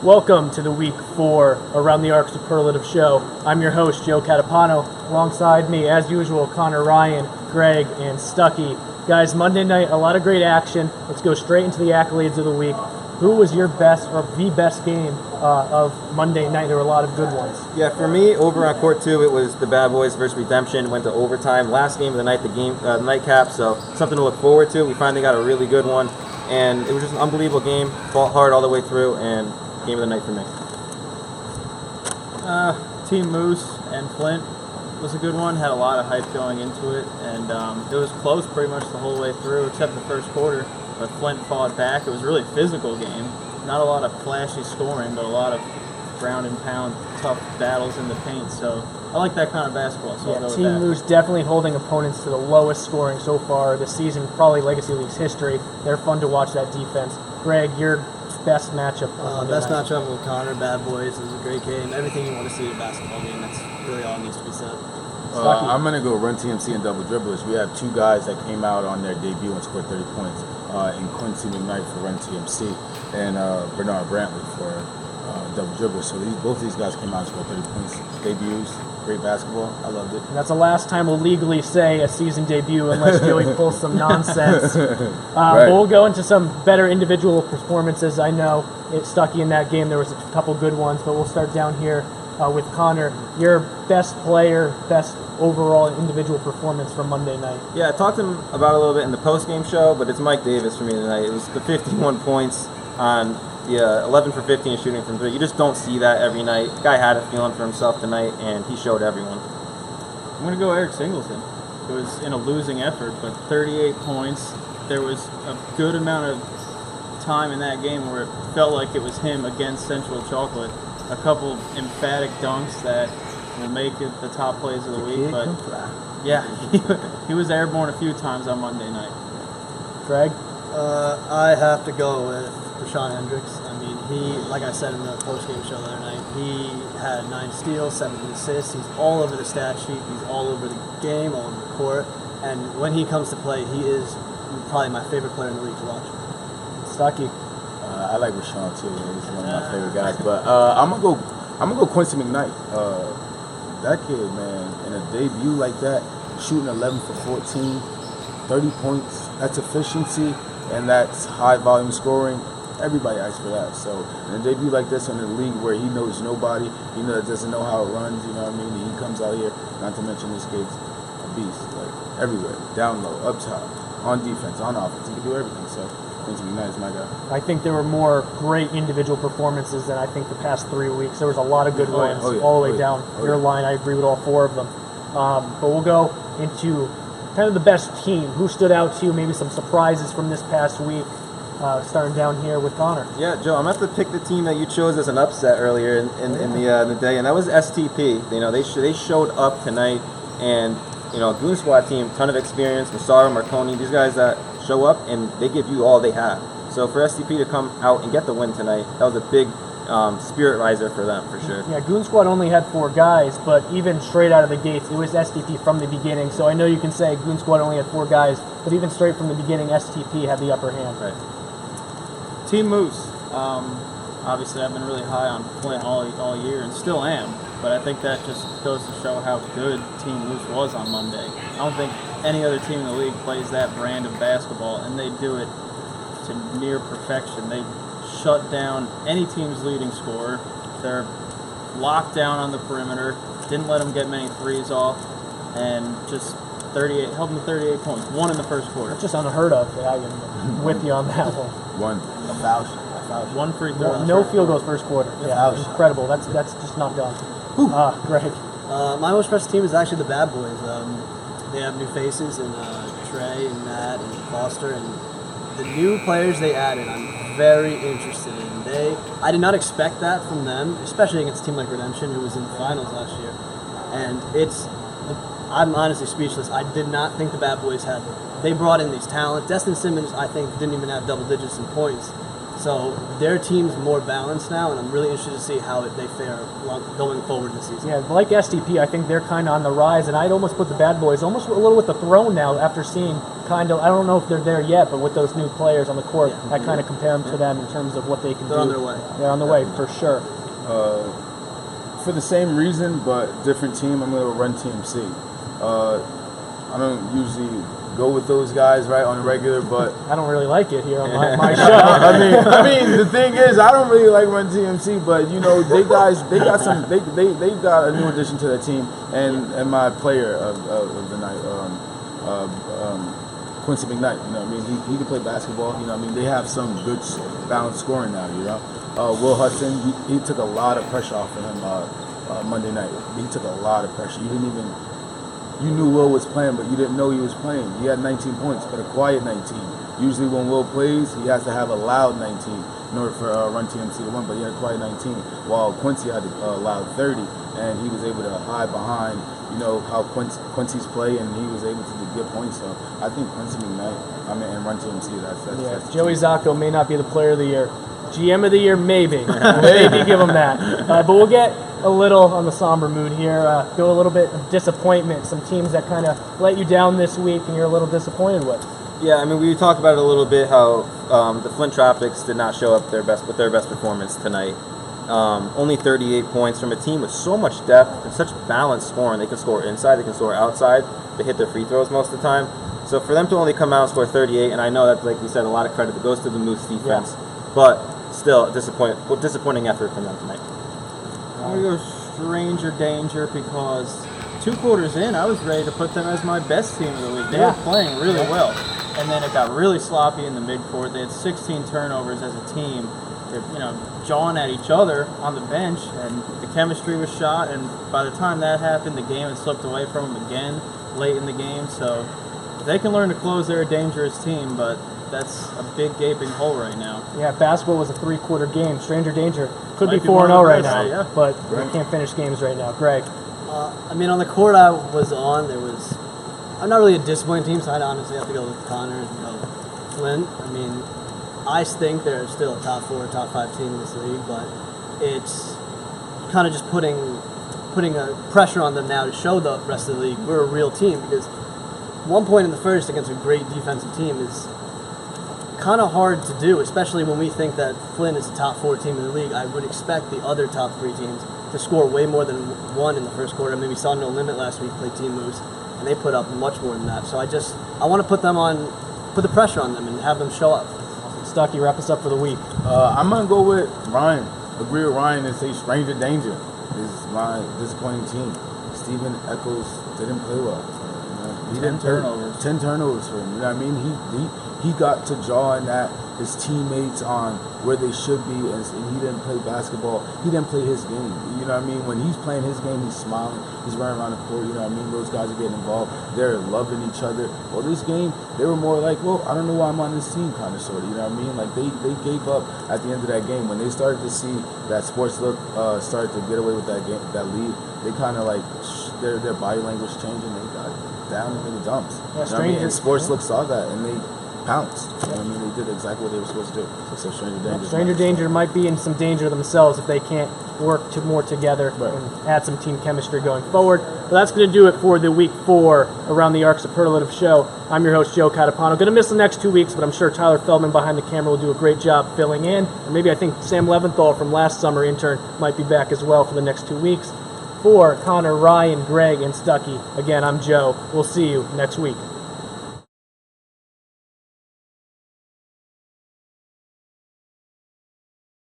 Welcome to the Week 4 Around the Arc Superlative Show. I'm your host, Joe Catapano. Alongside me, as usual, Connor Ryan, Greg, and Stuckey. Guys, Monday night, a lot of great action. Let's go straight into the accolades of the week. Who was your best or the best game of Monday night? There were a lot of good ones. Yeah, for me, over on Court 2, it was the Bad Boys versus Redemption. Went to overtime. Last game of the night, the nightcap, so something to look forward to. We finally got a really good one, and it was just an unbelievable game. Fought hard all the way through, and game of the night for me. Team Moose and Flint was a good one. Had a lot of hype going into it, and it was close pretty much the whole way through, except the first quarter. But Flint fought back. It was a really physical game. Not a lot of flashy scoring, but a lot of ground and pound, tough battles in the paint. So I like that kind of basketball. So I'll go with Team that. Moose definitely holding opponents to the lowest scoring so far this season, probably Legacy League's history. They're fun to watch, that defense. Greg, your best matchup. Best matchup with Connor, Bad Boys. It was a great game. Everything you want to see in a basketball game. That's really all needs to be said. I'm going to go Run TMC and Double Dribblers. We have two guys that came out on their debut and scored 30 points. In Quincy McKnight for Run TMC and Bernard Brantley for Double Dribblers. So both of these guys came out and scored 30 points. Debuts, great basketball. I loved it. And that's the last time we'll legally say a season debut unless Joey pulls some nonsense. Right. But we'll go into some better individual performances. I know it's Stuckey in that game. There was a couple good ones, but we'll start down here with Connor. Your best player, best overall individual performance from Monday night. Yeah, I talked to him about it a little bit in the post-game show, but it's Mike Davis for me tonight. It was the 51 points on the 11 for 15 shooting from three. You just don't see that every night. The guy had a feeling for himself tonight, and he showed everyone. I'm going to go Eric Singleton. It was in a losing effort, but 38 points. There was a good amount of time in that game where it felt like it was him against Central Chocolate. A couple emphatic dunks that will make it the top plays of the week. But yeah, he was airborne a few times on Monday night. Greg? I have to go with Rashawn Hendricks. I mean, he, like I said in the post-game show the other night, he had 9 steals, 17 assists. He's all over the stat sheet. He's all over the game, all over the court. And when he comes to play, he is probably my favorite player in the league to watch. Stuckey. I like Rashawn too. He's one of my favorite guys. But I'm gonna go Quincy McKnight. That kid, man, in a debut like that, shooting 11 for 14, 30 points. That's efficiency and that's high volume scoring. Everybody asks for that. So in a debut like this in a league where he knows nobody, doesn't know how it runs. You know what I mean? He comes out here. Not to mention this kid's a beast, like everywhere, down low, up top, on defense, on offense. He can do everything. So Quincy McKnight is my guy. I think there were more great individual performances than I think the past 3 weeks. There was a lot of good ones all the way down your line. I agree with all 4 of them. But we'll go into kind of the best team. Who stood out to you? Maybe some surprises from this past week. Starting down here with Connor. Yeah, Joe, I'm going to have to pick the team that you chose as an upset earlier in the day, and that was STP. They showed up tonight, and Goon Squad team, ton of experience. Massaro, Marconi, these guys that show up and they give you all they have. So for STP to come out and get the win tonight, that was a big spirit riser for them, for sure. Yeah, Goon Squad only had 4 guys, but even straight out of the gates, it was STP from the beginning. So I know you can say Goon Squad only had 4 guys, but even straight from the beginning, STP had the upper hand. Right. Team Moose. Obviously, I've been really high on Flint all year and still am, but I think that just goes to show how good Team Moose was on Monday. I don't think any other team in the league plays that brand of basketball, and they do it to near perfection. They shut down any team's leading scorer. They're locked down on the perimeter, didn't let them get many threes off, and just held them to 38 points. 1 in the first quarter. That's just unheard of. Yeah, I'm with you on that one. 1 free throw. No field goals first quarter. Yeah, incredible. That's just not done. Greg. My most precious team is actually the Bad Boys. They have new faces in Trey and Matt and Foster, and the new players they added, I'm very interested in. I did not expect that from them, especially against a team like Redemption, who was in the finals last year. And I'm honestly speechless. I did not think the Bad Boys had. They brought in these talent. Destin Simmons, I think, didn't even have double digits in points. So their team's more balanced now, and I'm really interested to see how they fare going forward in the season. Yeah, like STP, I think they're kind of on the rise, and I'd almost put the Bad Boys almost a little with the throne now after seeing kind of, I don't know if they're there yet, but with those new players on the court, Yeah. I kind of compare them to them in terms of what they can They're do. on their way. They're on the way, for sure. For the same reason, but different team, I'm going to run TMC. I don't usually go with those guys right on a regular, but I don't really like it here on my show. I mean, the thing is, I don't really like Run TMC, but you know, they got a new addition to the team, and my player of the night, Quincy McKnight. You know, what I mean, he can play basketball. You know, what I mean, they have some good balanced scoring now. You know, Will Hudson, he took a lot of pressure off of him Monday night. He took a lot of pressure. You knew Will was playing, but you didn't know he was playing. He had 19 points, but a quiet 19. Usually when Will plays, he has to have a loud 19 in order for Run TMC to win, but he had a quiet 19, while Quincy had a loud 30, and he was able to hide behind, you know, how Quincy's play, and he was able to get points. So I think Quincy McKnight, and Run TMC, that's Joey Zacco may not be the player of the year. GM of the year, maybe. Maybe give him that. But we'll get a little on the somber mood here. Go a little bit of disappointment. Some teams that kind of let you down this week and you're a little disappointed with. Yeah, I mean, we talked about it a little bit, how the Flint Tropics did not show up with their best performance tonight. Only 38 points from a team with so much depth and such balanced scoring. They can score inside, they can score outside. They hit their free throws most of the time. So for them to only come out and score 38, and I know that, like we said, a lot of credit that goes to the Moose defense, but still disappointing effort from them tonight. I'm going to go stranger danger because 2 quarters in, I was ready to put them as my best team of the week. They were playing really well. And then it got really sloppy in the midcourt. They had 16 turnovers as a team. They're, jawing at each other on the bench, and the chemistry was shot. And by the time that happened, the game had slipped away from them again late in the game. So if they can learn to close, they're a dangerous team, but that's a big gaping hole right now. Yeah, basketball was a 3-quarter game. Stranger danger. Could Might be be 4-0 right best, now, yeah. but we can't finish games right now. Greg. I mean, on the court I was on, I'm not really a disappointing team, so I'd honestly have to go with Connor and go Flint. I mean, I think they're still a top 4, top 5 team in this league, but it's kind of just putting a pressure on them now to show the rest of the league we're a real team, because 1 point in the first against a great defensive team is kind of hard to do, especially when we think that Flint is a top 4 team in the league. I would expect the other top 3 teams to score way more than 1 in the first quarter. I mean, we saw No Limit last week play Team Moose, and they put up much more than that. So I want to put the pressure on them and have them show up. Stucky, wrap us up for the week. I'm gonna go with Ryan. Agree with Ryan and say stranger danger is my disappointing team. Stephen Eccles didn't play well. He 10 didn't play- turnovers. 10 turnovers for him. You know what I mean? He got to drawing at his teammates on where they should be, and he didn't play basketball. He didn't play his game. You know what I mean? When he's playing his game, he's smiling. He's running around the court. You know what I mean? Those guys are getting involved. They're loving each other. Well, this game, they were more like, well, I don't know why I'm on this team, kind of, sort of. You know what I mean? Like, they gave up at the end of that game. When they started to see that sports look started to get away with that game, that lead, they kind of like, their body language changed, and they got down in the dumps. Yeah, You know what I mean? And sports look saw that, and they pounced. You know what I mean? They did exactly what they were supposed to do. So stranger danger. Stranger danger might be in some danger themselves if they can't work more together and add some team chemistry going forward. But that's going to do it for the week 4 Around the Arc Superlative show. I'm your host, Joe Catapano. Going to miss the next 2 weeks, but I'm sure Tyler Feldman behind the camera will do a great job filling in. And maybe I think Sam Leventhal from last summer intern might be back as well for the next 2 weeks. For Connor, Ryan, Greg, and Stucky, again, I'm Joe. We'll see you next week.